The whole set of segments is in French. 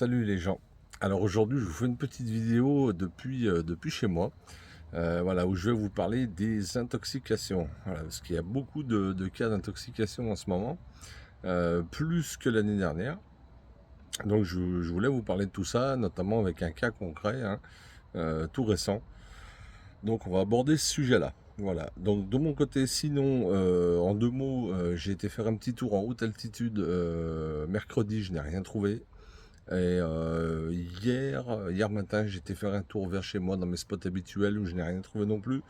Salut les gens. Alors aujourd'hui, je vous fais une petite vidéo depuis chez moi, voilà, où je vais vous parler des intoxications. Voilà, parce qu'il y a beaucoup de cas d'intoxication en ce moment, plus que l'année dernière. Donc je voulais vous parler de tout ça, notamment avec un cas concret, hein, tout récent. Donc on va aborder ce sujet-là. Voilà. Donc de mon côté, sinon, en deux mots, j'ai été faire un petit tour en haute altitude mercredi, je n'ai rien trouvé. Et hier matin, j'étais faire un tour vers chez moi dans mes spots habituels où je n'ai rien trouvé non plus.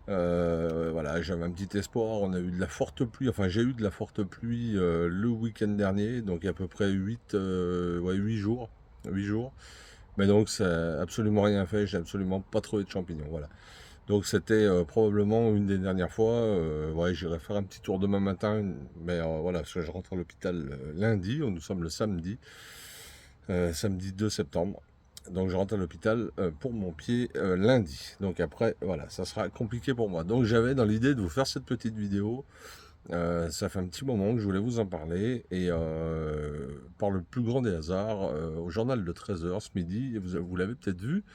Voilà, j'avais un petit espoir. On a eu de la forte pluie, enfin j'ai eu de la forte pluie le week-end dernier, donc à peu près 8 jours. 8 jours. Mais donc ça n'a absolument rien fait, j'ai absolument pas trouvé de champignons. Voilà. Donc c'était probablement une des dernières fois. Ouais, j'irai faire un petit tour demain matin, mais voilà, parce que je rentre à l'hôpital lundi, nous sommes le samedi. Samedi 2 septembre. Donc je rentre à l'hôpital pour mon pied lundi. Donc après, voilà, ça sera compliqué pour moi. Donc j'avais dans l'idée de vous faire cette petite vidéo. Ça fait un petit moment que je voulais vous en parler. Et par le plus grand des hasards, au journal de 13 h ce midi, et vous l'avez peut-être vu,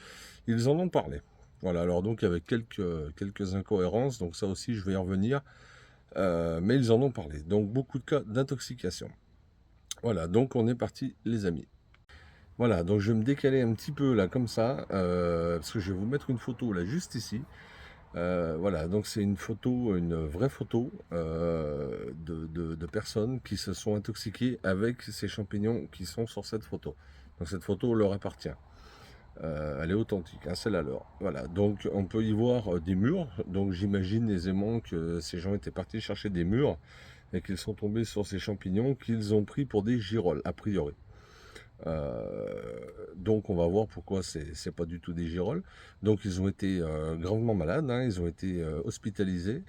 ils en ont parlé. Voilà, alors donc avec quelques incohérences, donc ça aussi je vais y revenir. Mais ils en ont parlé. Donc beaucoup de cas d'intoxication. Voilà, donc on est parti les amis. Voilà, donc je vais me décaler un petit peu là comme ça, parce que je vais vous mettre une photo là juste ici. Voilà, donc c'est une photo, une vraie photo de personnes qui se sont intoxiquées avec ces champignons qui sont sur cette photo. Donc cette photo leur appartient. Elle est authentique, hein, c'est la leur. Voilà, donc on peut y voir des murs. Donc j'imagine aisément que ces gens étaient partis chercher des murs et qu'ils sont tombés sur ces champignons qu'ils ont pris pour des girolles, a priori. Donc on va voir pourquoi c'est pas du tout des girolles. Donc ils ont été gravement malades, hein, ils ont été hospitalisés.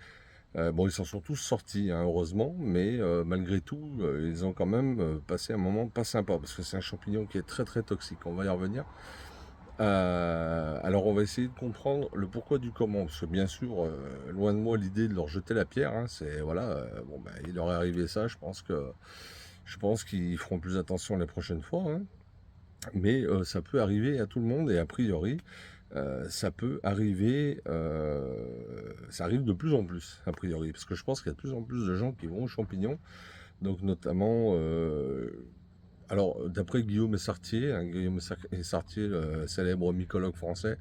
Bon, ils s'en sont tous sortis, hein, heureusement, mais malgré tout, ils ont quand même passé un moment pas sympa, parce que c'est un champignon qui est très très toxique, on va y revenir. Alors on va essayer de comprendre le pourquoi du comment, parce que bien sûr, loin de moi l'idée de leur jeter la pierre, hein, c'est voilà, bon ben il leur est arrivé ça, je pense qu'ils feront plus attention les prochaines fois, hein. Mais ça peut arriver à tout le monde et a priori, ça peut arriver, ça arrive de plus en plus, a priori. Parce que je pense qu'il y a de plus en plus de gens qui vont aux champignons. Donc notamment, alors d'après Guillaume Essartier, hein, Guillaume Essartier, le célèbre mycologue français,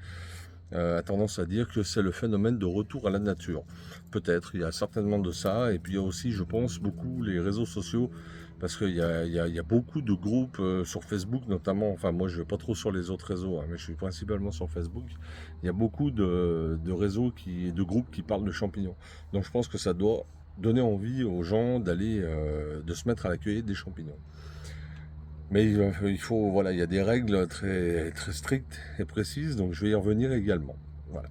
a tendance à dire que c'est le phénomène de retour à la nature. Peut-être, il y a certainement de ça. Et puis il y a aussi, je pense, beaucoup les réseaux sociaux. Parce qu'il y a beaucoup de groupes sur Facebook notamment, enfin moi je ne vais pas trop sur les autres réseaux, hein, mais je suis principalement sur Facebook. Il y a beaucoup de réseaux, de groupes qui parlent de champignons. Donc je pense que ça doit donner envie aux gens d'aller, de se mettre à la cueillette des champignons. Mais il faut, voilà, il y a des règles très, très strictes et précises, donc je vais y revenir également. Voilà.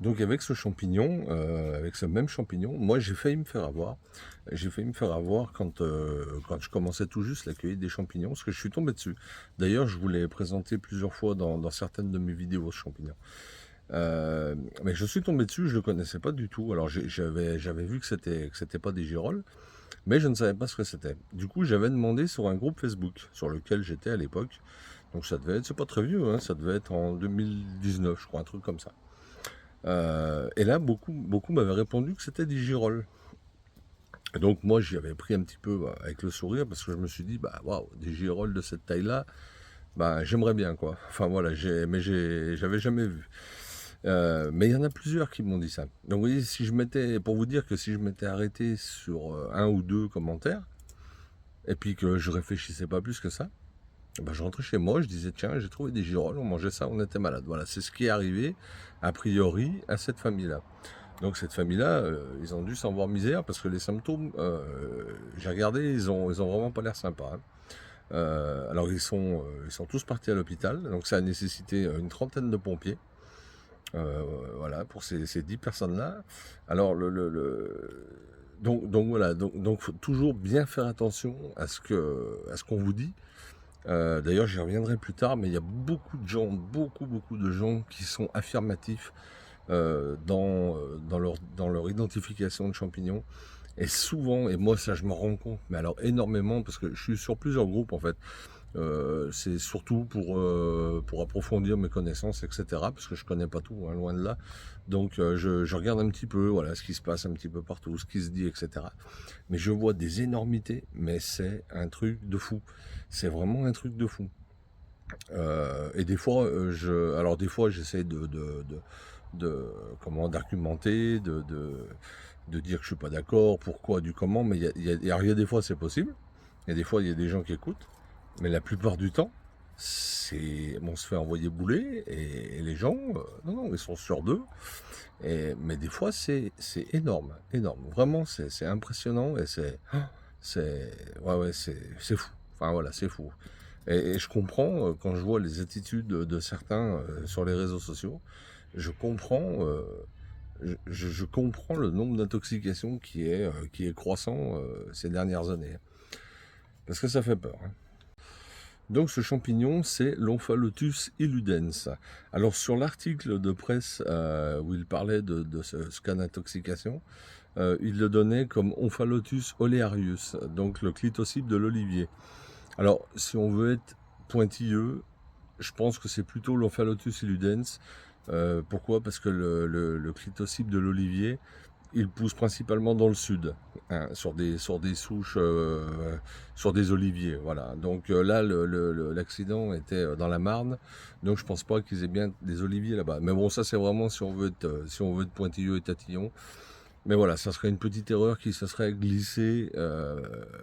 Donc avec ce champignon, avec ce même champignon, moi j'ai failli me faire avoir. J'ai failli me faire avoir quand je commençais tout juste la cueillette des champignons, parce que je suis tombé dessus. D'ailleurs, je vous l'ai présenté plusieurs fois dans certaines de mes vidéos, ce champignon. Mais je suis tombé dessus, je ne le connaissais pas du tout. Alors j'avais vu que c'était pas des girolles, mais je ne savais pas ce que c'était. Du coup, j'avais demandé sur un groupe Facebook sur lequel j'étais à l'époque. Donc ça devait être, c'est pas très vieux, hein, ça devait être en 2019, je crois, un truc comme ça. Et là, beaucoup m'avaient répondu que c'était des girolles. Et donc moi, j'y avais pris un petit peu avec le sourire parce que je me suis dit, bah waouh, des girolles de cette taille-là, bah j'aimerais bien quoi. Enfin voilà, j'avais jamais vu. Mais il y en a plusieurs qui m'ont dit ça. Donc vous voyez, pour vous dire que si je m'étais arrêté sur un ou deux commentaires, et puis que je réfléchissais pas plus que ça, ben, je rentrais chez moi, je disais tiens, j'ai trouvé des girolles, on mangeait ça, on était malade. Voilà, c'est ce qui est arrivé, a priori, à cette famille-là. Donc cette famille-là, ils ont dû s'en voir misère parce que les symptômes, j'ai regardé, ils ont vraiment pas l'air sympas, hein. Alors ils sont tous partis à l'hôpital, donc ça a nécessité une trentaine de pompiers. Voilà, pour ces 10 personnes-là. Alors, donc voilà, donc faut toujours bien faire attention à ce qu'on vous dit. D'ailleurs, j'y reviendrai plus tard, mais il y a beaucoup de gens, beaucoup de gens qui sont affirmatifs dans leur identification de champignons. Et souvent, et moi ça je me rends compte, mais alors énormément, parce que je suis sur plusieurs groupes en fait. C'est surtout pour approfondir mes connaissances, etc. Parce que je connais pas tout, hein, loin de là. Donc je regarde un petit peu, voilà, ce qui se passe un petit peu partout, ce qui se dit, etc. Mais je vois des énormités, mais c'est un truc de fou. C'est vraiment un truc de fou. Et des fois, alors des fois, j'essaie de- comment, d'argumenter, de dire que je suis pas d'accord, pourquoi, du comment, mais alors, il y a des fois c'est possible, il y a des fois il y a des gens qui écoutent, mais la plupart du temps, on se fait envoyer bouler et les gens, non, non, ils sont sûrs d'eux, mais des fois c'est énorme, énorme, vraiment c'est impressionnant et ouais, ouais, c'est fou, enfin voilà, c'est fou. Et je comprends, quand je vois les attitudes de certains sur les réseaux sociaux, je comprends, je comprends le nombre d'intoxications qui est croissant ces dernières années. Parce que ça fait peur, hein. Donc ce champignon, c'est l'Omphalotus illudens. Alors sur l'article de presse où il parlait de ce cas d'intoxication, il le donnait comme Omphalotus olearius, donc le clitocype de l'olivier. Alors si on veut être pointilleux, je pense que c'est plutôt l'Omphalotus illudens. Pourquoi? Parce que le clitocype de l'olivier, il pousse principalement dans le sud, hein, sur des souches, sur des oliviers. Voilà. Donc là, l'accident était dans la Marne, donc je pense pas qu'ils aient bien des oliviers là-bas. Mais bon, ça c'est vraiment si on veut être pointilleux et tatillon. Mais voilà, ça serait une petite erreur qui se serait glissée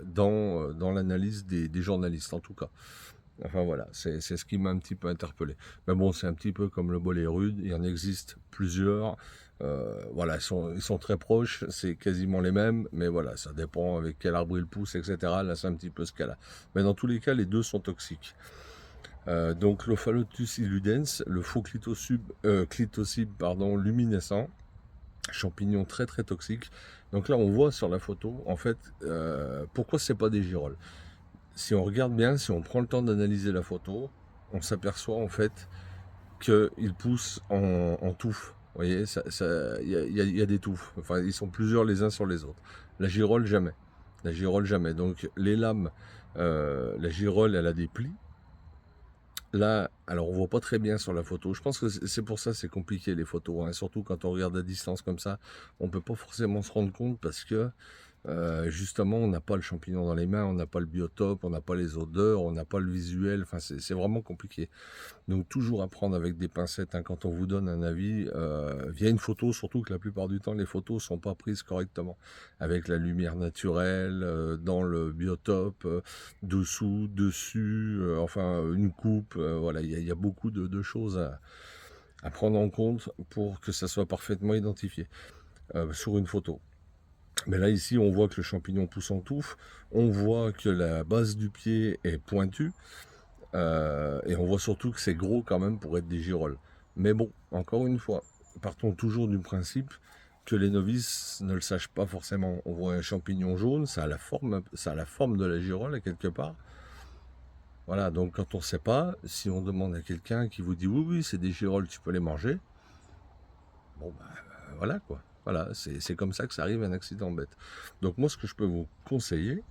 dans l'analyse des journalistes en tout cas. Enfin voilà, c'est ce qui m'a un petit peu interpellé. Mais bon, c'est un petit peu comme le bolet rude, il y en existe plusieurs. Voilà, ils sont très proches, c'est quasiment les mêmes, mais voilà, ça dépend avec quel arbre il pousse, etc. Là, c'est un petit peu ce cas-là. Mais dans tous les cas, les deux sont toxiques. Donc l'Ophalotus illudens, le faux clitocybe pardon, luminescent, champignon très très toxique. Donc là, on voit sur la photo, en fait, pourquoi c'est pas des girolles. Si on regarde bien, si on prend le temps d'analyser la photo, on s'aperçoit en fait qu'il pousse en touffe. Vous voyez, il y a des touffes. Enfin, ils sont plusieurs les uns sur les autres. La girole, jamais. La girole, jamais. Donc, les lames, la girole, elle a des plis. Là, alors on voit pas très bien sur la photo. Je pense que c'est pour ça que c'est compliqué les photos, hein. Surtout quand on regarde à distance comme ça, on peut pas forcément se rendre compte parce que justement, on n'a pas le champignon dans les mains, on n'a pas le biotope, on n'a pas les odeurs, on n'a pas le visuel. Enfin, c'est vraiment compliqué. Donc, toujours à prendre avec des pincettes, hein, quand on vous donne un avis via une photo, surtout que la plupart du temps, les photos sont pas prises correctement. Avec la lumière naturelle, dans le biotope, dessous, dessus, enfin, une coupe. Voilà, il y a beaucoup de choses à prendre en compte pour que ça soit parfaitement identifié sur une photo. Mais là, ici, on voit que le champignon pousse en touffe, on voit que la base du pied est pointue, et on voit surtout que c'est gros quand même pour être des girolles. Mais bon, encore une fois, partons toujours du principe que les novices ne le sachent pas forcément. On voit un champignon jaune, ça a la forme de la girole à quelque part. Voilà, donc quand on ne sait pas, si on demande à quelqu'un qui vous dit oui, oui, c'est des girolles, tu peux les manger, bon, bah, voilà quoi. Voilà, c'est comme ça que ça arrive un accident bête. Donc moi, ce que je peux vous conseiller,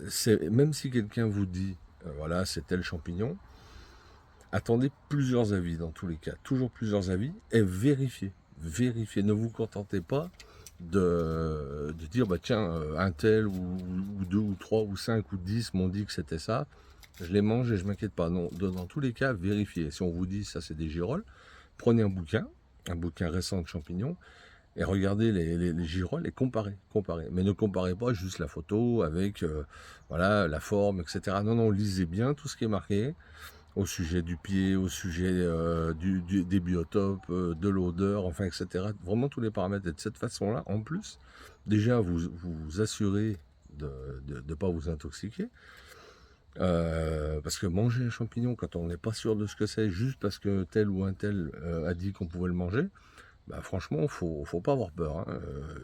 c'est même si quelqu'un vous dit, voilà, c'est tel champignon, attendez plusieurs avis dans tous les cas, toujours plusieurs avis, et vérifiez. Vérifiez, ne vous contentez pas de dire, bah tiens, un tel, ou deux, ou trois, ou cinq, ou 10 m'ont dit que c'était ça, je les mange et je m'inquiète pas. Non, dans tous les cas, vérifiez. Si on vous dit ça c'est des girolles, prenez un bouquin récent de champignons, et regardez les girolles et comparez, comparez. Mais ne comparez pas juste la photo avec voilà, la forme, etc. Non, non, lisez bien tout ce qui est marqué au sujet du pied, au sujet des biotopes, de l'odeur, enfin, etc. Vraiment tous les paramètres. Et de cette façon-là, en plus, déjà, vous assurez de ne pas vous intoxiquer. Parce que manger un champignon quand on n'est pas sûr de ce que c'est, juste parce que tel ou un tel a dit qu'on pouvait le manger, bah franchement, faut pas avoir peur, hein.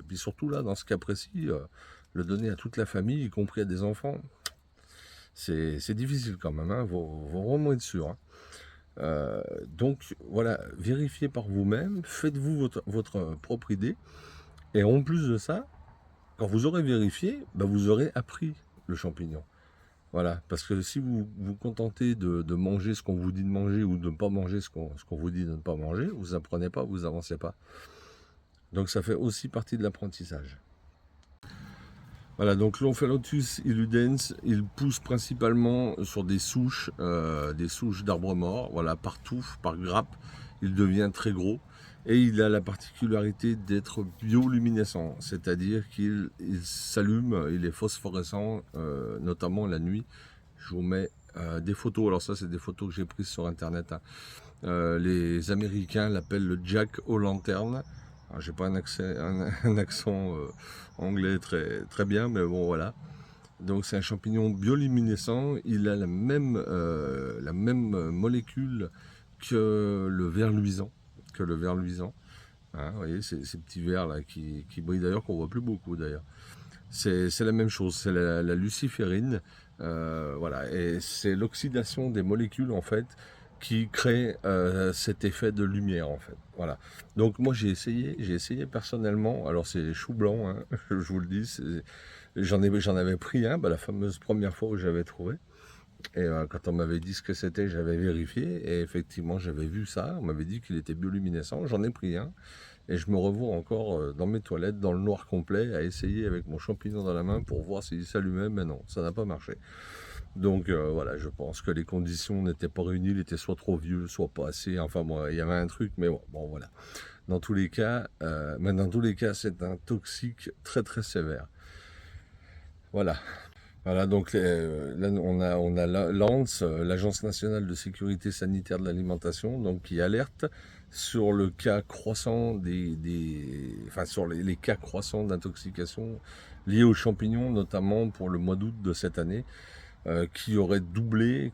Puis surtout là, dans ce cas précis, le donner à toute la famille, y compris à des enfants, c'est difficile quand même, hein. Faut vraiment être sûr, hein. Donc voilà, vérifiez par vous-même, faites-vous votre propre idée, et en plus de ça, quand vous aurez vérifié, bah, vous aurez appris le champignon. Voilà, parce que si vous vous contentez de manger ce qu'on vous dit de manger ou de ne pas manger ce qu'on vous dit de ne pas manger, vous apprenez pas, vous avancez pas. Donc ça fait aussi partie de l'apprentissage. Voilà, donc l'Omphallotus illudens, il pousse principalement sur des souches d'arbres morts, voilà, par touffe, par grappe, il devient très gros. Et il a la particularité d'être bioluminescent, c'est-à-dire qu'il s'allume, il est phosphorescent, notamment la nuit. Je vous mets des photos, alors ça c'est des photos que j'ai prises sur internet, hein. Les Américains l'appellent le Jack aux lanternes. J'ai pas un accent anglais très bien, mais bon voilà. Donc c'est un champignon bioluminescent, il a la même molécule que le ver luisant, Hein, vous voyez, ces petits vers là qui brillent d'ailleurs, qu'on voit plus beaucoup d'ailleurs. C'est la même chose, c'est la luciférine, voilà, et c'est l'oxydation des molécules en fait qui crée cet effet de lumière en fait. Voilà. Donc moi j'ai essayé personnellement. Alors c'est chou blanc, hein, je vous le dis. J'en avais pris un, la fameuse première fois où j'avais trouvé. Et quand on m'avait dit ce que c'était, j'avais vérifié et effectivement j'avais vu ça. On m'avait dit qu'il était bioluminescent. J'en ai pris un. Et je me revois encore dans mes toilettes, dans le noir complet, à essayer avec mon champignon dans la main pour voir s'il s'allumait, mais non, ça n'a pas marché. Donc voilà, je pense que les conditions n'étaient pas réunies, il était soit trop vieux, soit pas assez, enfin bon, il y avait un truc, mais bon voilà. Dans tous les cas, c'est un toxique très très sévère. Voilà. Voilà, donc là, on a l'ANS, l'Agence nationale de sécurité sanitaire de l'alimentation, donc qui alerte sur le cas croissant enfin sur les cas croissants d'intoxication liés aux champignons, notamment pour le mois d'août de cette année, qui aurait doublé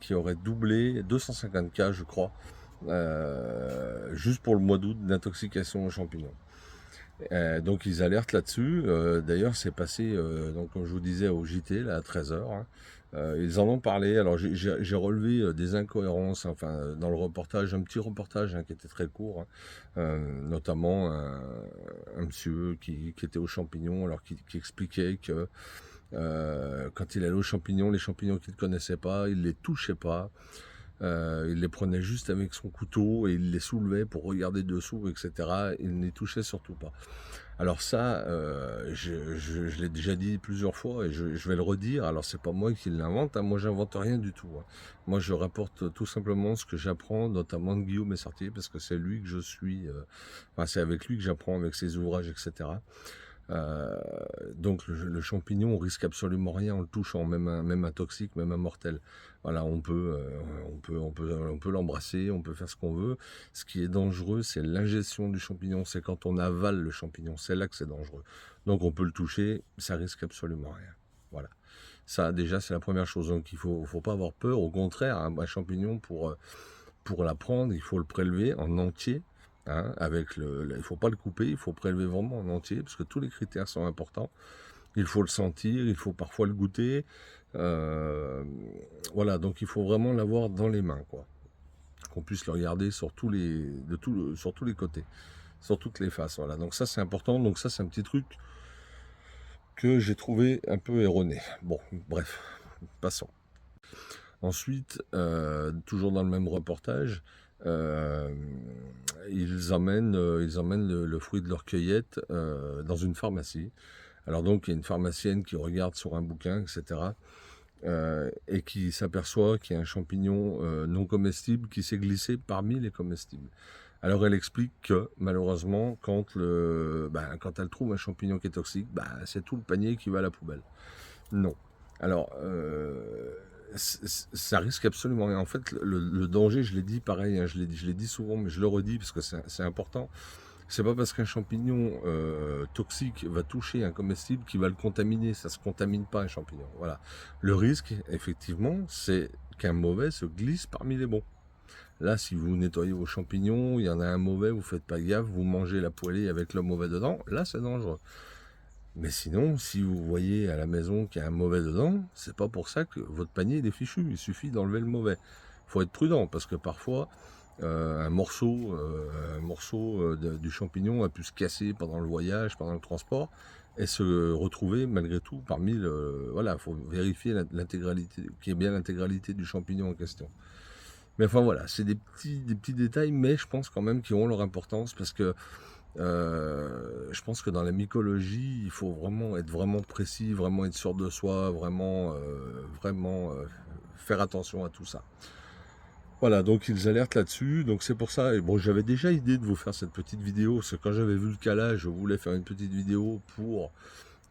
250 cas, je crois, juste pour le mois d'août d'intoxication aux champignons. Donc ils alertent là-dessus. D'ailleurs, c'est passé, donc, comme je vous disais, au JT, là, à 13h. Hein. Ils en ont parlé. Alors j'ai relevé des incohérences, enfin, dans le reportage, un petit reportage hein, qui était très court, hein. Notamment un monsieur qui était aux champignons, alors qui expliquait que quand il allait aux champignons, les champignons qu'il ne connaissait pas, il ne les touchait pas. Il les prenait juste avec son couteau et il les soulevait pour regarder dessous, etc. Il ne les touchait surtout pas. Alors ça, je l'ai déjà dit plusieurs fois et je vais le redire. Alors c'est pas moi qui l'invente, hein. Moi j'invente rien du tout, hein. Moi je rapporte tout simplement ce que j'apprends, notamment de Guillaume Essartier, parce que c'est lui que je suis, enfin c'est avec lui que j'apprends avec ses ouvrages, etc. Euh, donc le champignon, on risque absolument rien en le touchant, même un toxique, même un mortel. Voilà, on peut l'embrasser, on peut faire ce qu'on veut. Ce qui est dangereux, c'est l'ingestion du champignon, c'est quand on avale le champignon, c'est là que c'est dangereux. Donc on peut le toucher, ça risque absolument rien. Voilà. Ça déjà c'est la première chose. Donc faut pas avoir peur. Au contraire, un champignon pour l'apprendre, il faut le prélever en entier. Hein, il ne faut pas le couper, il faut prélever vraiment en entier, parce que tous les critères sont importants. Il faut le sentir, il faut parfois le goûter. Voilà, donc il faut vraiment l'avoir dans les mains, quoi. Qu'on puisse le regarder sur tous les côtés, sur toutes les faces. Voilà, donc ça c'est important. Donc ça c'est un petit truc que j'ai trouvé un peu erroné. Bon, bref, passons. Ensuite, toujours dans le même reportage, euh, ils emmènent le fruit de leur cueillette dans une pharmacie. Alors donc, il y a une pharmacienne qui regarde sur un bouquin, etc. Et qui s'aperçoit qu'il y a un champignon non comestible qui s'est glissé parmi les comestibles. Alors elle explique que malheureusement, quand elle trouve un champignon qui est toxique, c'est tout le panier qui va à la poubelle. Non. Alors, ça risque absolument rien. En fait, le danger, je l'ai dit pareil, hein, je l'ai dit souvent, mais je le redis parce que c'est important. C'est pas parce qu'un champignon toxique va toucher un comestible qu'il va le contaminer. Ça se contamine pas un champignon. Voilà. Le risque, effectivement, c'est qu'un mauvais se glisse parmi les bons. Là, si vous nettoyez vos champignons, il y en a un mauvais, vous faites pas gaffe, vous mangez la poêlée avec le mauvais dedans, là c'est dangereux. Mais sinon, si vous voyez à la maison qu'il y a un mauvais dedans, c'est pas pour ça que votre panier est fichu. Il suffit d'enlever le mauvais. Faut être prudent parce que parfois un morceau du champignon a pu se casser pendant le voyage, pendant le transport, et se retrouver malgré tout parmi le... Voilà, il faut vérifier l'intégralité, qu'il y ait bien l'intégralité du champignon en question. Mais enfin voilà, c'est des petits détails, mais je pense quand même qu'ils ont leur importance parce que je pense que dans la mycologie, il faut vraiment être vraiment précis, vraiment être sûr de soi, vraiment faire attention à tout ça. Voilà, donc ils alertent là-dessus, donc c'est pour ça, et bon, j'avais déjà idée de vous faire cette petite vidéo, parce que quand j'avais vu le cas là, je voulais faire une petite vidéo pour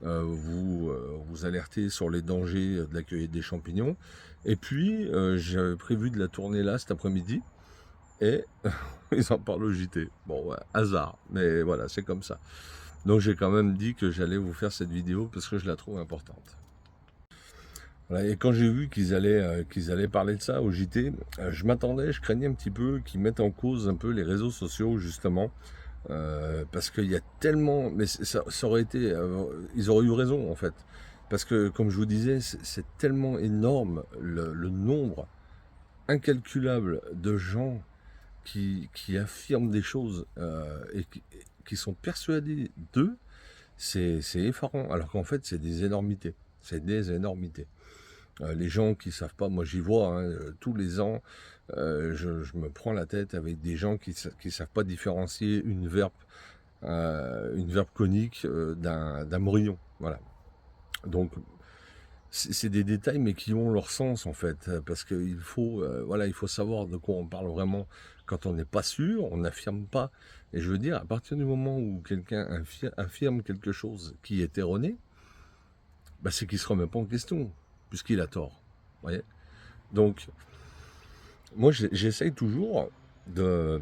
vous alerter sur les dangers de la cueillette des champignons, et puis j'avais prévu de la tourner là cet après-midi, et ils en parlent au JT. Bon, ouais, hasard, mais voilà, c'est comme ça. Donc j'ai quand même dit que j'allais vous faire cette vidéo, parce que je la trouve importante. Voilà, et quand j'ai vu qu'ils allaient parler de ça au JT, je m'attendais, je craignais un petit peu qu'ils mettent en cause un peu les réseaux sociaux, justement, parce qu'il y a tellement... Mais ça aurait été... ils auraient eu raison, en fait. Parce que, comme je vous disais, c'est tellement énorme le nombre incalculable de gens qui affirment des choses et qui sont persuadés d'eux, c'est effarant. Alors qu'en fait, c'est des énormités. C'est des énormités. Les gens qui savent pas, moi j'y vois, hein, tous les ans, je me prends la tête avec des gens qui savent pas différencier une verbe conique d'un morillon. Voilà. Donc c'est des détails, mais qui ont leur sens en fait, parce qu'il faut, voilà, il faut savoir de quoi on parle vraiment. Quand on n'est pas sûr, on n'affirme pas. Et je veux dire, à partir du moment où quelqu'un affirme quelque chose qui est erroné, bah, c'est qu'il ne se remet pas en question, puisqu'il a tort. Vous voyez. Donc, moi, j'essaye toujours de,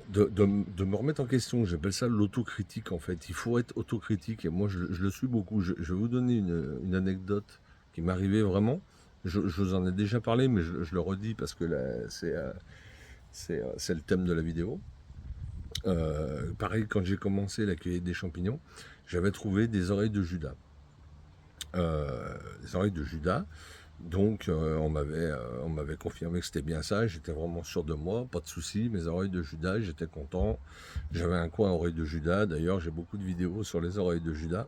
de me remettre en question. J'appelle ça l'autocritique, en fait. Il faut être autocritique, et moi, je le suis beaucoup. Je vais vous donner une anecdote qui m'est arrivée vraiment. Je vous en ai déjà parlé, mais je le redis parce que c'est le thème de la vidéo. Pareil, quand j'ai commencé la cueillette des champignons, j'avais trouvé des oreilles de Judas. Des oreilles de Judas. Donc on m'avait confirmé que c'était bien ça, j'étais vraiment sûr de moi, pas de souci, mes oreilles de Judas, j'étais content. J'avais un coin oreilles de Judas, d'ailleurs j'ai beaucoup de vidéos sur les oreilles de Judas.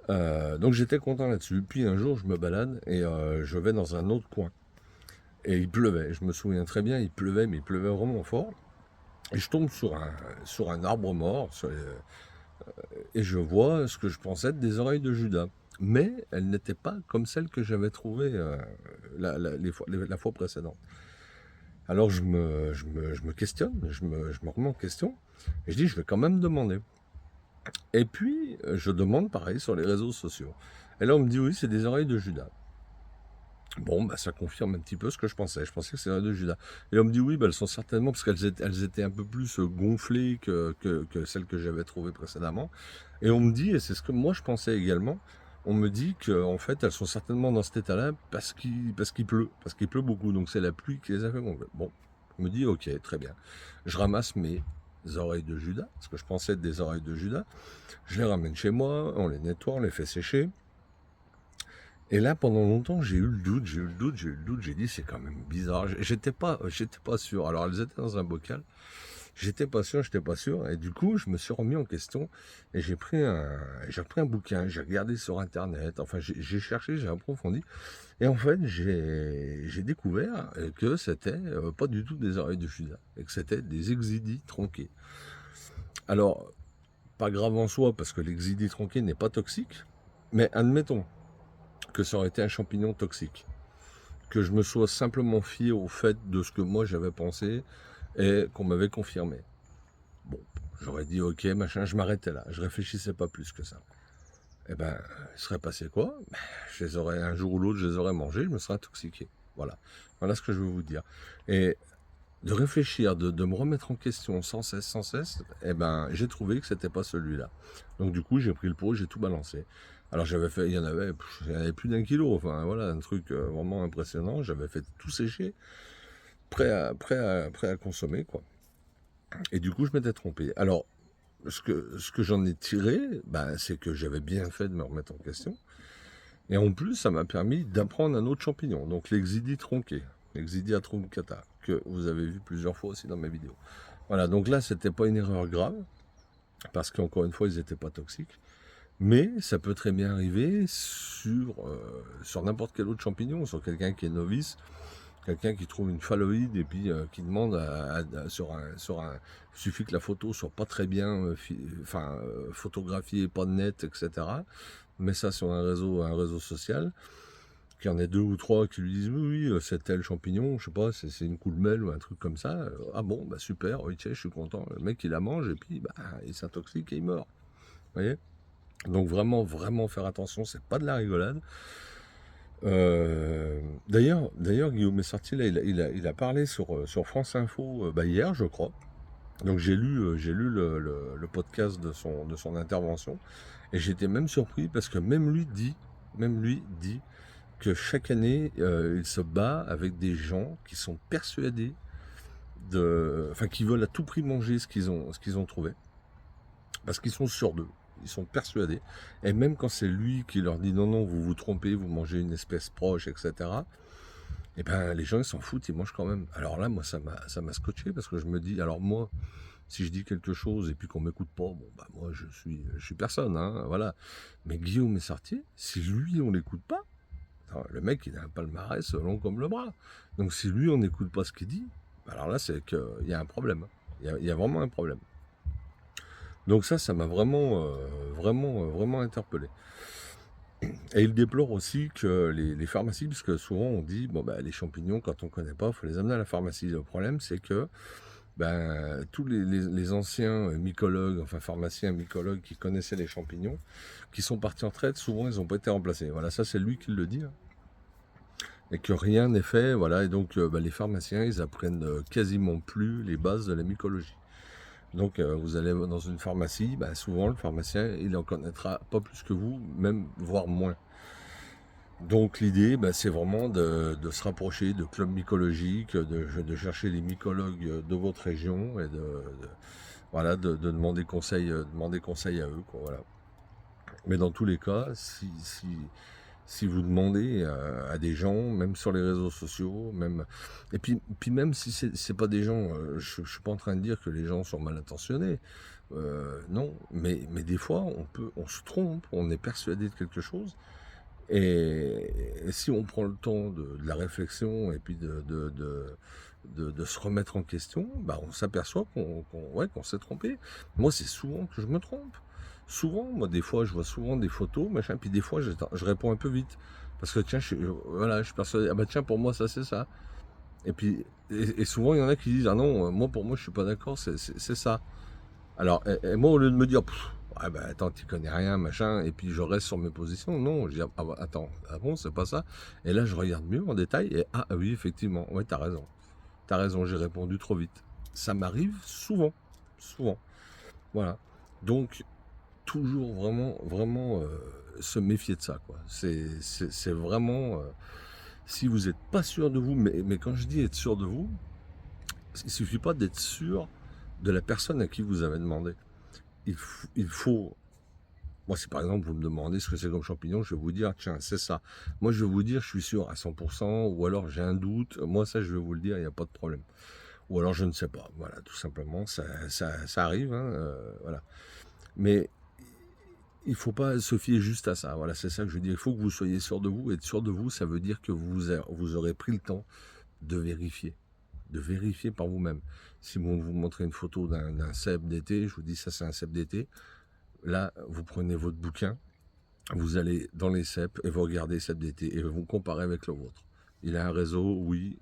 Donc j'étais content là-dessus. Puis un jour je me balade et je vais dans un autre coin. Et il pleuvait, je me souviens très bien, il pleuvait, mais il pleuvait vraiment fort. Et je tombe sur un arbre mort, et je vois ce que je pensais être des oreilles de Judas. Mais elles n'étaient pas comme celles que j'avais trouvées la fois précédente. Alors je me questionne, je me remets en question, et je dis je vais quand même demander. Et puis je demande pareil sur les réseaux sociaux. Et là on me dit oui, c'est des oreilles de Judas. Bon, bah, ça confirme un petit peu ce que je pensais. Je pensais que c'était de Judas. Et on me dit oui, bah, elles sont certainement, parce elles étaient un peu plus gonflées que celles que j'avais trouvées précédemment. Et on me dit, et c'est ce que moi je pensais également, on me dit qu'en fait elles sont certainement dans cet état-là parce qu'il pleut beaucoup. Donc c'est la pluie qui les a fait gonfler. Bon, on me dit ok, très bien. Je ramasse mes oreilles de Judas, parce que je pensais être des oreilles de Judas. Je les ramène chez moi, on les nettoie, on les fait sécher. Et là, pendant longtemps, j'ai eu le doute, j'ai dit, c'est quand même bizarre. J'étais pas sûr. Alors, elles étaient dans un bocal. J'étais pas sûr. Et du coup, je me suis remis en question et j'ai pris un bouquin, j'ai regardé sur Internet. Enfin, j'ai cherché, j'ai approfondi. Et en fait, j'ai découvert que c'était pas du tout des oreilles de Judas et que c'était des exidis tronqués. Alors, pas grave en soi parce que l'exidie tronqué n'est pas toxique, mais admettons que ça aurait été un champignon toxique. Que je me sois simplement fié au fait de ce que moi j'avais pensé et qu'on m'avait confirmé. Bon, j'aurais dit ok, machin, je m'arrêtais là, je réfléchissais pas plus que ça. Eh ben, il serait passé quoi? Je les aurais, un jour ou l'autre, je les aurais mangés, je me serais intoxiqué. Voilà. Voilà ce que je veux vous dire. Et de réfléchir, de me remettre en question sans cesse, eh ben, j'ai trouvé que c'était pas celui-là. Donc du coup, j'ai pris le pot, j'ai tout balancé. Alors j'avais fait, il y en avait plus d'1 kilo, enfin voilà, un truc vraiment impressionnant. J'avais fait tout sécher, prêt à consommer, quoi. Et du coup, je m'étais trompé. Alors, ce que j'en ai tiré, bah, c'est que j'avais bien fait de me remettre en question. Et en plus, ça m'a permis d'apprendre un autre champignon, donc l'exidie tronqué, l'exidie truncata, que vous avez vu plusieurs fois aussi dans mes vidéos. Voilà, donc là, c'était pas une erreur grave. parce qu'encore une fois, ils n'étaient pas toxiques. Mais ça peut très bien arriver sur n'importe quel autre champignon, sur quelqu'un qui est novice, quelqu'un qui trouve une phalloïde et puis qui demande il suffit que la photo soit pas très bien photographiée, pas nette, etc. Mais ça sur un réseau social, qu'il y en ait deux ou trois qui lui disent oui, oui, c'est tel champignon, je sais pas, c'est une coulmelle ou un truc comme ça. Ah bon, bah super, oui, tiens, je suis content. Le mec il la mange et puis bah, il s'intoxique et il meurt. Vous voyez? Donc vraiment, vraiment faire attention, c'est pas de la rigolade. D'ailleurs, Guillaume est sorti là, il a parlé sur France Info hier, je crois. Donc j'ai lu le podcast de son intervention et j'étais même surpris parce que même lui dit que chaque année il se bat avec des gens qui sont persuadés enfin qui veulent à tout prix manger ce qu'ils ont trouvé parce qu'ils sont sûrs d'eux. Ils sont persuadés. Et même quand c'est lui qui leur dit non, non, vous vous trompez, vous mangez une espèce proche, etc. Et ben les gens ils s'en foutent, ils mangent quand même. Alors là, moi ça m'a scotché parce que je me dis, alors moi, si je dis quelque chose et puis qu'on m'écoute pas, bon bah moi je suis personne, hein, voilà. Mais Guillaume est sorti, si lui on l'écoute pas, le mec il a un palmarès long comme le bras. Donc si lui on n'écoute pas ce qu'il dit, alors là c'est qu'il y a un problème. Il y a vraiment un problème. Donc ça m'a vraiment interpellé. Et il déplore aussi que les pharmacies, parce que souvent on dit, bon bah les champignons, quand on ne connaît pas, il faut les amener à la pharmacie. Le problème, c'est que tous les anciens mycologues, enfin pharmaciens mycologues qui connaissaient les champignons, qui sont partis en retraite, souvent ils n'ont pas été remplacés. Voilà, ça c'est lui qui le dit. Hein. Et que rien n'est fait, voilà, et donc les pharmaciens, ils apprennent quasiment plus les bases de la mycologie. Donc vous allez dans une pharmacie, souvent le pharmacien, il en connaîtra pas plus que vous, même voire moins. Donc l'idée, c'est vraiment de se rapprocher de clubs mycologiques, de chercher les mycologues de votre région et voilà, de demander conseil à eux, quoi, voilà. Mais dans tous les cas, si vous demandez à des gens, même sur les réseaux sociaux, et puis même si c'est pas des gens, je suis pas en train de dire que les gens sont mal intentionnés, non, mais des fois on se trompe, on est persuadé de quelque chose, et si on prend le temps de la réflexion et puis de se remettre en question, on s'aperçoit qu'on s'est trompé. Moi, c'est souvent que je me trompe. Souvent, moi, des fois, je vois souvent des photos, machin, puis des fois, je réponds un peu vite. Parce que, tiens, voilà, je suis persuadé, ah bah tiens, pour moi, ça, c'est ça. Et puis, et souvent, il y en a qui disent, ah non, moi, pour moi, je suis pas d'accord, c'est ça. Alors, et moi, au lieu de me dire, ouais, attends, tu connais rien, machin, et puis je reste sur mes positions, non, je dis, ah, attends, ah bon, c'est pas ça. Et là, je regarde mieux en détail, et ah oui, effectivement, ouais, t'as raison, j'ai répondu trop vite. Ça m'arrive souvent, souvent, voilà. Donc, toujours vraiment, vraiment se méfier de ça, quoi. C'est vraiment, si vous n'êtes pas sûr de vous, mais quand je dis être sûr de vous, il suffit pas d'être sûr de la personne à qui vous avez demandé. Il faut. Moi, si par exemple vous me demandez ce que c'est comme champignon, je vais vous dire, tiens, c'est ça. Moi, je vais vous dire, je suis sûr à 100%, ou alors j'ai un doute. Moi, ça, je vais vous le dire, il n'y a pas de problème. Ou alors je ne sais pas. Voilà, tout simplement, ça arrive. Hein, voilà. Mais il ne faut pas se fier juste à ça. Voilà, c'est ça que je veux dire. Il faut que vous soyez sûr de vous. Être sûr de vous, ça veut dire que vous aurez pris le temps de vérifier. De vérifier par vous-même. Si vous montrez une photo d'un cèpe d'été, je vous dis ça c'est un cèpe d'été, là vous prenez votre bouquin, vous allez dans les cèpes et vous regardez les cèpes d'été et vous comparez avec le vôtre. Il a un réseau, oui,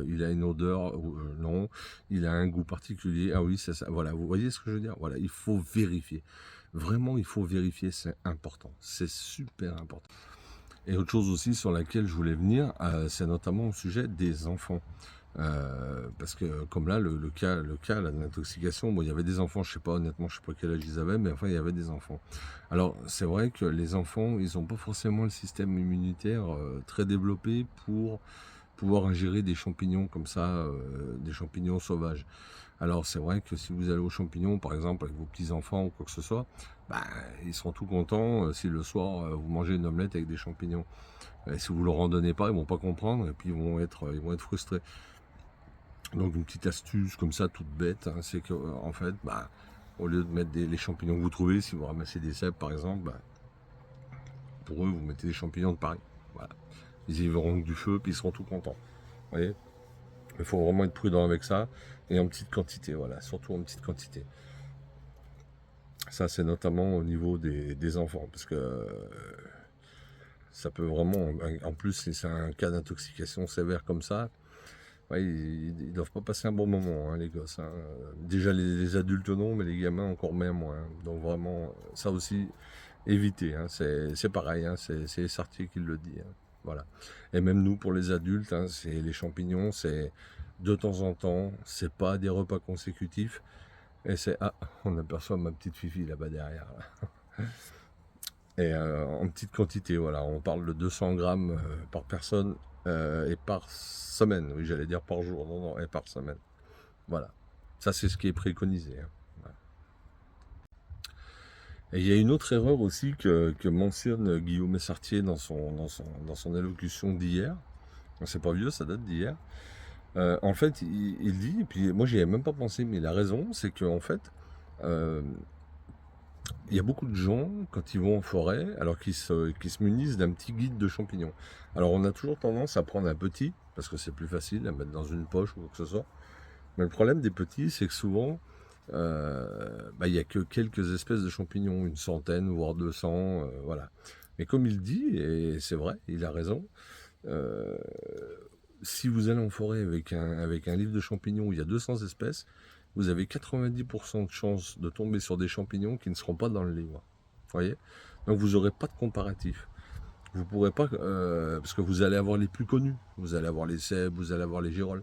il a une odeur, non, il a un goût particulier, ah oui, c'est ça, voilà, vous voyez ce que je veux dire? Voilà, il faut vérifier. Vraiment, il faut vérifier, c'est important, c'est super important. Et autre chose aussi sur laquelle je voulais venir, c'est notamment au sujet des enfants. Parce que comme là, le cas là, de l'intoxication, bon, il y avait des enfants, je sais pas honnêtement, je sais pas quel âge ils avaient, mais enfin il y avait des enfants. Alors c'est vrai que les enfants, ils n'ont pas forcément le système immunitaire très développé pour pouvoir ingérer des champignons comme ça, des champignons sauvages. Alors c'est vrai que si vous allez aux champignons, par exemple, avec vos petits-enfants ou quoi que ce soit, ils seront tout contents si le soir vous mangez une omelette avec des champignons. Et si vous leur en donnez pas, ils vont pas comprendre et puis ils vont être frustrés. Donc une petite astuce comme ça, toute bête, hein, c'est que en fait, Au lieu de mettre les champignons que vous trouvez, si vous ramassez des cèpes par exemple, bah, pour eux, vous mettez des champignons de Paris. Voilà. Ils y verront que du feu, puis ils seront tout contents. Vous voyez. Il faut vraiment être prudent avec ça, et en petite quantité, voilà, surtout en petite quantité. Ça, c'est notamment au niveau des enfants, parce que ça peut vraiment, en plus, si c'est un cas d'intoxication sévère comme ça, ouais, ils doivent pas passer un bon moment, hein, les gosses, hein. Déjà, les adultes non, mais les gamins encore même moins. Donc vraiment, ça aussi, éviter, hein, c'est pareil, hein, c'est Sartier qui le dit, hein. Voilà. Et même nous, pour les adultes, hein, c'est les champignons, c'est de temps en temps, c'est pas des repas consécutifs. Et c'est... Ah, on aperçoit ma petite Fifi là-bas derrière. Là. Et en petite quantité, voilà. On parle de 200 grammes par personne et par semaine. Oui, j'allais dire par jour. Non, non, et par semaine. Voilà. Ça, c'est ce qui est préconisé, hein. Voilà. Et il y a une autre erreur aussi que mentionne Guillaume Sartier dans son allocution d'hier. C'est pas vieux, ça date d'hier. En fait, il dit, et puis moi j'y avais même pas pensé, mais il a raison, c'est qu'en fait, euh, il y a beaucoup de gens, quand ils vont en forêt, alors qu'ils se munissent d'un petit guide de champignons. Alors on a toujours tendance à prendre un petit, parce que c'est plus facile à mettre dans une poche ou quoi que ce soit. Mais le problème des petits, c'est que souvent, il n'y a que quelques espèces de champignons, une centaine, voire 200, voilà. Mais comme il dit, et c'est vrai, il a raison, euh, si vous allez en forêt avec un livre de champignons où il y a 200 espèces, vous avez 90% de chances de tomber sur des champignons qui ne seront pas dans le livre. Vous voyez. Donc vous n'aurez pas de comparatif. Vous pourrez pas, parce que vous allez avoir les plus connus. Vous allez avoir les cèpes, vous allez avoir les girolles.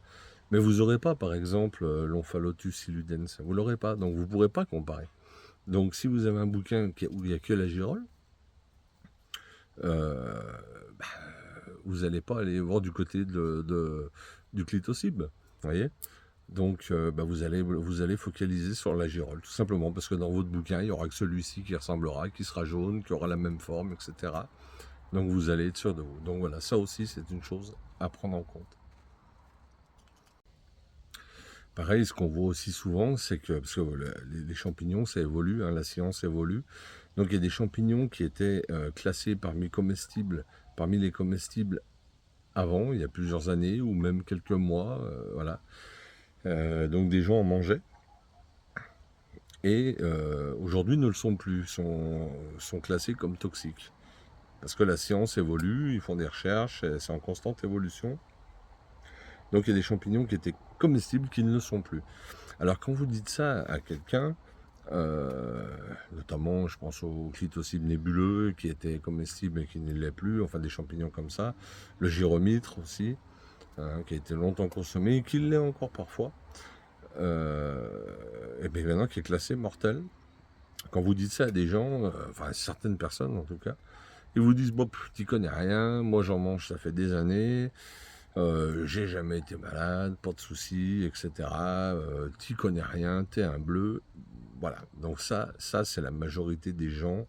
Mais vous n'aurez pas, par exemple, l'Omphalotus illudens. Vous l'aurez pas. Donc vous ne pourrez pas comparer. Donc si vous avez un bouquin où il n'y a que la girole, euh, bah, vous n'allez pas aller voir du côté du clitocybe. Vous voyez. Donc vous allez focaliser sur la girole, tout simplement parce que dans votre bouquin, il n'y aura que celui-ci qui ressemblera, qui sera jaune, qui aura la même forme, etc. Donc vous allez être sûr de vous. Donc voilà, ça aussi c'est une chose à prendre en compte. Pareil, ce qu'on voit aussi souvent, c'est que, parce que les champignons, ça évolue, hein, la science évolue. Donc il y a des champignons qui étaient classés parmi les comestibles avant, il y a plusieurs années, ou même quelques mois, voilà. Donc des gens en mangeaient. Et aujourd'hui ne le sont plus, sont classés comme toxiques. Parce que la science évolue, ils font des recherches, c'est en constante évolution. Donc il y a des champignons qui étaient comestibles qui ne le sont plus. Alors quand vous dites ça à quelqu'un, euh, notamment je pense au clitocybe nébuleux qui était comestible et qui ne l'est plus, enfin des champignons comme ça, le gyromitre aussi, hein, qui a été longtemps consommé et qui l'est encore parfois, et bien maintenant qui est classé mortel. Quand vous dites ça à des gens, enfin certaines personnes en tout cas, ils vous disent bon, tu connais rien, moi j'en mange, ça fait des années, j'ai jamais été malade, pas de soucis, etc. Tu connais rien, t'es un bleu. Voilà, donc ça c'est la majorité des gens,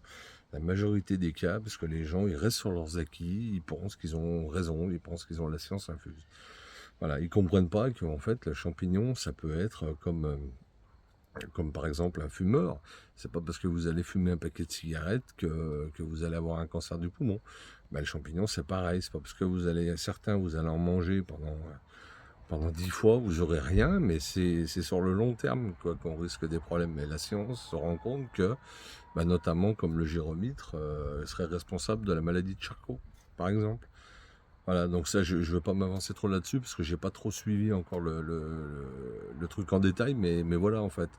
la majorité des cas, parce que les gens ils restent sur leurs acquis, ils pensent qu'ils ont raison, ils pensent qu'ils ont la science infuse. Voilà, ils comprennent pas qu'en fait le champignon ça peut être comme par exemple un fumeur. C'est pas parce que vous allez fumer un paquet de cigarettes que vous allez avoir un cancer du poumon. Ben, le champignon, c'est pareil. C'est pas parce que certains, vous allez en manger pendant 10 fois, vous aurez rien, mais c'est sur le long terme quoi, qu'on risque des problèmes. Mais la science se rend compte que, ben, notamment comme le gyromitre, serait responsable de la maladie de Charcot, par exemple. Voilà, donc ça, je ne veux pas m'avancer trop là-dessus parce que j'ai pas trop suivi encore le truc en détail, mais voilà en fait.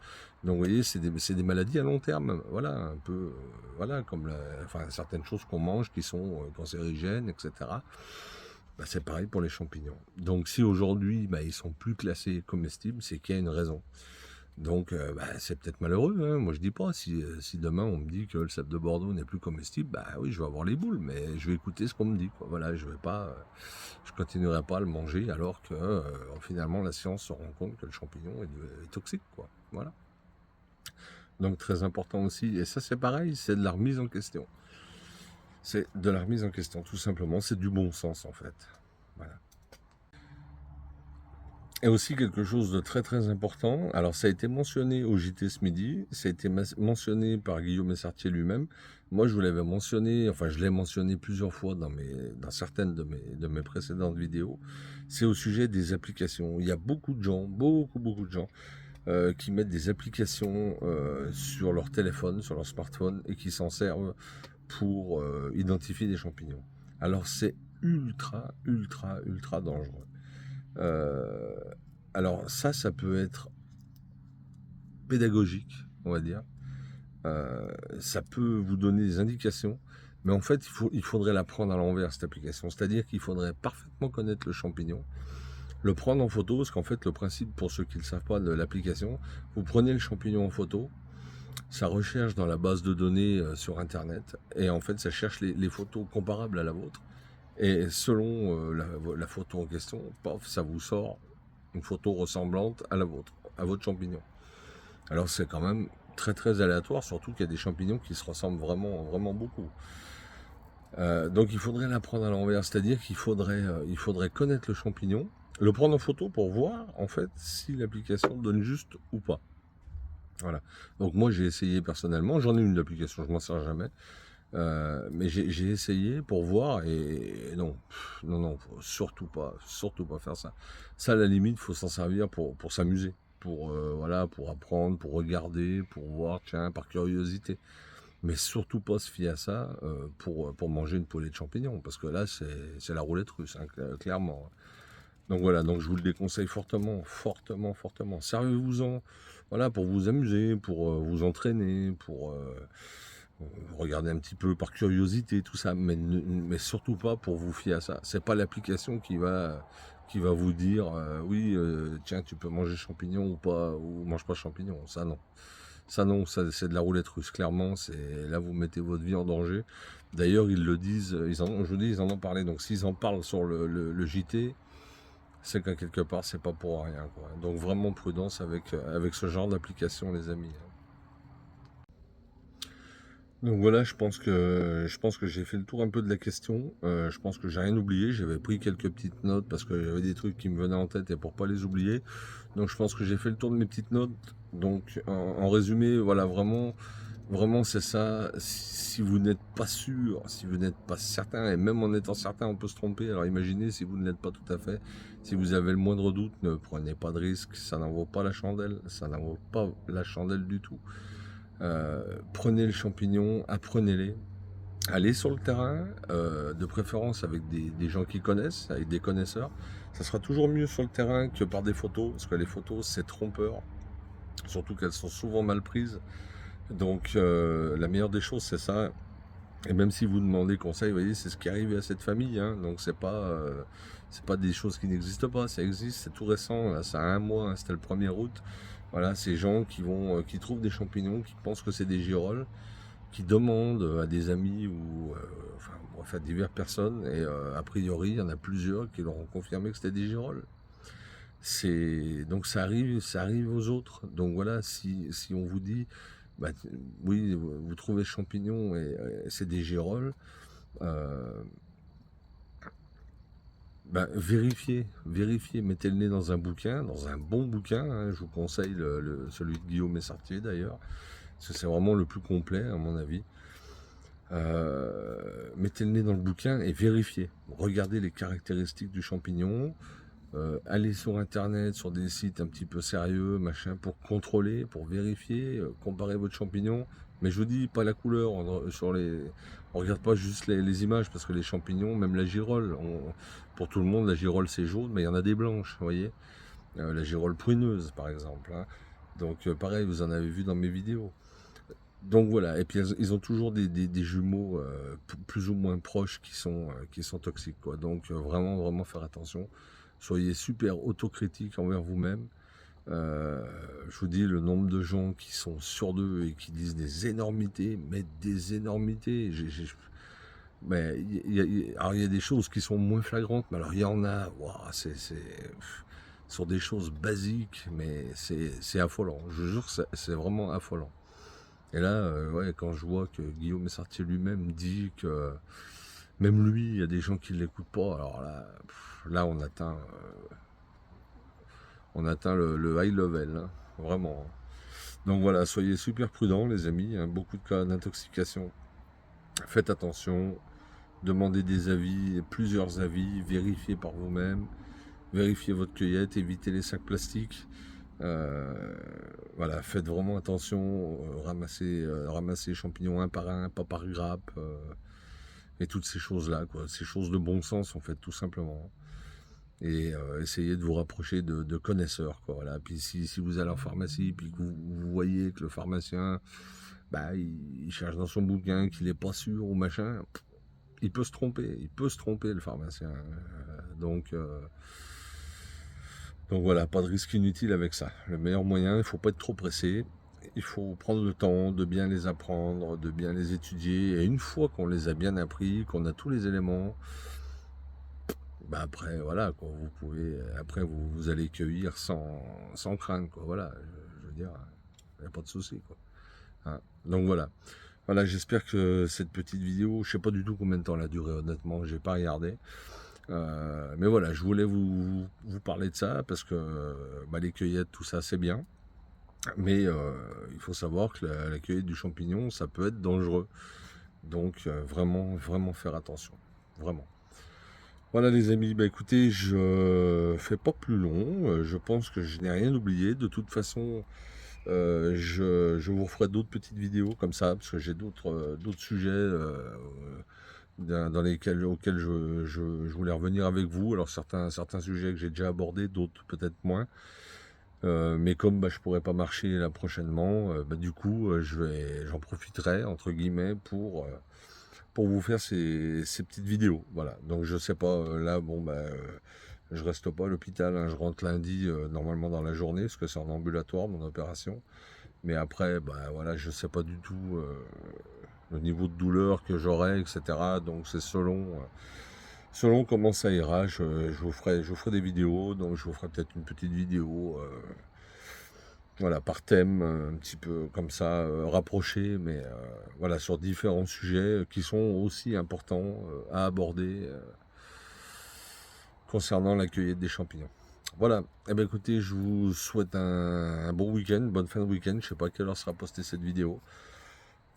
Donc vous voyez, c'est des maladies à long terme, voilà, un peu, voilà, comme enfin, certaines choses qu'on mange qui sont cancérigènes, etc. Bah, c'est pareil pour les champignons. Donc si aujourd'hui, bah, ils sont plus classés comestibles, c'est qu'il y a une raison. Donc, c'est peut-être malheureux, hein. Moi je dis pas, si demain on me dit que le cèpe de Bordeaux n'est plus comestible, bah oui, je vais avoir les boules, mais je vais écouter ce qu'on me dit, quoi. Voilà, je vais pas, je continuerai pas à le manger alors que finalement la science se rend compte que le champignon est toxique, quoi. Voilà. Donc très important aussi, et ça c'est pareil, c'est de la remise en question. C'est de la remise en question, tout simplement, c'est du bon sens en fait. Voilà. Et aussi quelque chose de très très important, alors ça a été mentionné au JT ce midi, ça a été mentionné par Guillaume Essartier lui-même. Moi je vous l'avais mentionné, enfin je l'ai mentionné plusieurs fois dans certaines de mes précédentes vidéos, c'est au sujet des applications. Il y a beaucoup de gens, beaucoup de gens, qui mettent des applications sur leur téléphone, sur leur smartphone, et qui s'en servent pour identifier des champignons. Alors c'est ultra dangereux. Euh, alors ça peut être pédagogique, on va dire. Ça peut vous donner des indications, mais en fait, il faudrait la prendre à l'envers, cette application. C'est-à-dire qu'il faudrait parfaitement connaître le champignon, le prendre en photo, parce qu'en fait, le principe, pour ceux qui ne le savent pas de l'application, vous prenez le champignon en photo, ça recherche dans la base de données sur Internet, et en fait, ça cherche les photos comparables à la vôtre, et selon la photo en question, paf, ça vous sort une photo ressemblante à la vôtre, à votre champignon. Alors c'est quand même très aléatoire, surtout qu'il y a des champignons qui se ressemblent vraiment beaucoup. Donc il faudrait la prendre à l'envers, c'est-à-dire il faudrait connaître le champignon, le prendre en photo pour voir en fait si l'application donne juste ou pas. Voilà. Donc moi j'ai essayé personnellement, j'en ai une d'application, je m'en sers jamais, mais j'ai essayé pour voir et non, non, faut surtout pas faire ça. Ça à la limite, faut s'en servir pour s'amuser, pour voilà, pour apprendre, pour regarder, pour voir, tiens, par curiosité. Mais surtout pas se fier à ça pour manger une poêlée de champignons, parce que là c'est la roulette russe, hein, clairement. Donc voilà, donc je vous le déconseille fortement. Servez-vous-en, voilà, pour vous amuser, pour vous entraîner, pour regarder un petit peu par curiosité, tout ça, mais surtout pas pour vous fier à ça. C'est pas l'application qui va vous dire oui, tiens, tu peux manger champignons ou pas, ou mange pas champignons. Ça non. Ça non, ça c'est de la roulette russe, clairement. C'est là vous mettez votre vie en danger. D'ailleurs, ils le disent, je vous dis, ils en ont parlé. Donc s'ils en parlent sur le JT, c'est qu'à quelque part, c'est pas pour rien, quoi. Donc vraiment prudence avec ce genre d'application, les amis. Donc voilà, je pense que j'ai fait le tour un peu de la question. Je pense que j'ai rien oublié. J'avais pris quelques petites notes parce qu'il y avait des trucs qui me venaient en tête et pour pas les oublier. Donc je pense que j'ai fait le tour de mes petites notes. Donc en résumé, voilà, vraiment c'est ça. Si vous n'êtes pas sûr, si vous n'êtes pas certain, et même en étant certain, on peut se tromper. Alors imaginez si vous ne l'êtes pas tout à fait. Si vous avez le moindre doute, ne prenez pas de risque. Ça n'en vaut pas la chandelle. Ça n'en vaut pas la chandelle du tout. Prenez le champignon, apprenez-les. Allez sur le terrain, de préférence avec des gens qui connaissent, avec des connaisseurs. Ça sera toujours mieux sur le terrain que par des photos, parce que les photos c'est trompeur, surtout qu'elles sont souvent mal prises. Donc la meilleure des choses c'est ça. Et même si vous demandez conseil, vous voyez, c'est ce qui est arrivé à cette famille, hein. Donc c'est pas des choses qui n'existent pas, ça existe, c'est tout récent, là, ça a un mois, hein, c'était le 1er août. Voilà, ces gens qui trouvent des champignons, qui pensent que c'est des girolles, qui demandent à des amis ou enfin bref, à diverses personnes, et a priori il y en a plusieurs qui leur ont confirmé que c'était des girolles. Donc ça arrive aux autres. Donc voilà, si on vous dit bah, oui, vous trouvez champignons et c'est des girolles, euh, bah, vérifiez, mettez le nez dans un bouquin, dans un bon bouquin, hein. Je vous conseille celui de Guillaume Essartier d'ailleurs, parce que c'est vraiment le plus complet à mon avis. Mettez le nez dans le bouquin et vérifiez. Regardez les caractéristiques du champignon. Allez sur internet, sur des sites un petit peu sérieux, machin, pour contrôler, pour vérifier, comparer votre champignon. Mais je vous dis, pas la couleur. On regarde pas juste les images, parce que les champignons, même la girole, pour tout le monde, la girole c'est jaune, mais il y en a des blanches, vous voyez. La girole pruneuse, par exemple, hein. Donc pareil, vous en avez vu dans mes vidéos. Donc voilà, et puis ils ont toujours des jumeaux plus ou moins proches qui sont toxiques, quoi. Donc vraiment faire attention. Soyez super autocritique envers vous-même. Je vous dis, le nombre de gens qui sont sûrs d'eux et qui disent des énormités, mais des énormités. Mais alors il y a des choses qui sont moins flagrantes, mais alors il y en a, waouh, sur des choses basiques, mais c'est affolant. Je vous jure, c'est vraiment affolant. Et là, ouais, quand je vois que Guillaume Essartier lui-même dit que même lui, il y a des gens qui ne l'écoutent pas, alors là, là on atteint on atteint le high level, hein, vraiment. Donc voilà, soyez super prudents les amis, hein, beaucoup de cas d'intoxication. Faites attention, demandez des avis, plusieurs avis, vérifiez par vous-même, vérifiez votre cueillette, évitez les sacs plastiques. Voilà, faites vraiment attention, ramassez les champignons un par un, pas par grappe, et toutes ces choses-là, quoi. Ces choses de bon sens, en fait, tout simplement. Et essayez de vous rapprocher de connaisseurs, quoi. Voilà. Puis si vous allez en pharmacie, puis que vous voyez que le pharmacien, bah, il cherche dans son bouquin qu'il n'est pas sûr ou machin, il peut se tromper le pharmacien. Donc voilà, pas de risque inutile avec ça. Le meilleur moyen, il ne faut pas être trop pressé. Il faut prendre le temps de bien les apprendre, de bien les étudier. Et une fois qu'on les a bien appris, qu'on a tous les éléments, bah après, voilà, quoi, après vous allez cueillir sans crainte, quoi. Voilà, je veux dire, il n'y a pas de souci, quoi. Hein. Donc voilà. Voilà, j'espère que cette petite vidéo, je sais pas du tout combien de temps elle a duré, honnêtement, j'ai pas regardé. Mais voilà, je voulais vous parler de ça parce que bah, les cueillettes, tout ça, c'est bien. Mais il faut savoir que la cueillette du champignon, ça peut être dangereux. Donc vraiment, vraiment faire attention. Vraiment. Voilà les amis, bah écoutez, je fais pas plus long. Je pense que je n'ai rien oublié. De toute façon, je vous ferai d'autres petites vidéos comme ça, parce que j'ai d'autres sujets auxquels je voulais revenir avec vous. Alors certains sujets que j'ai déjà abordés, d'autres peut-être moins. Mais comme bah, je pourrais pas marcher là prochainement, bah, du coup j'en profiterai entre guillemets pour vous faire ces petites vidéos. Voilà. Donc je sais pas, là bon bah je reste pas à l'hôpital, hein, je rentre lundi normalement dans la journée, parce que c'est en ambulatoire mon opération. Mais après, bah voilà, je sais pas du tout le niveau de douleur que j'aurai, etc. Donc c'est selon comment ça ira, je vous ferai des vidéos, donc je vous ferai peut-être une petite vidéo voilà, par thème, un petit peu comme ça, rapproché, mais voilà, sur différents sujets qui sont aussi importants à aborder concernant la cueillette des champignons. Voilà, eh bien, écoutez, je vous souhaite un bon week-end, bonne fin de week-end, je sais pas à quelle heure sera postée cette vidéo.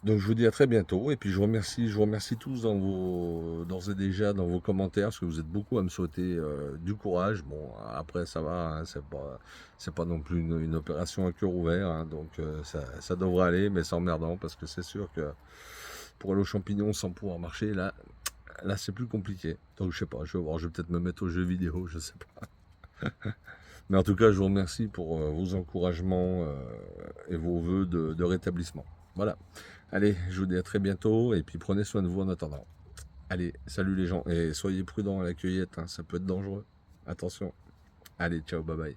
Donc je vous dis à très bientôt et puis je vous remercie tous d'ores et déjà dans vos commentaires parce que vous êtes beaucoup à me souhaiter du courage. Bon après ça va, hein, c'est pas non plus une opération à cœur ouvert, hein, donc ça devrait aller, mais c'est emmerdant parce que c'est sûr que pour aller aux champignons sans pouvoir marcher là c'est plus compliqué. Donc je sais pas, je vais voir, je vais peut-être me mettre aux jeux vidéo, je sais pas. Mais en tout cas je vous remercie pour vos encouragements et vos vœux de rétablissement. Voilà. Allez, je vous dis à très bientôt et puis prenez soin de vous en attendant. Allez, salut les gens et soyez prudents à la cueillette, hein, ça peut être dangereux. Attention. Allez, ciao, bye bye.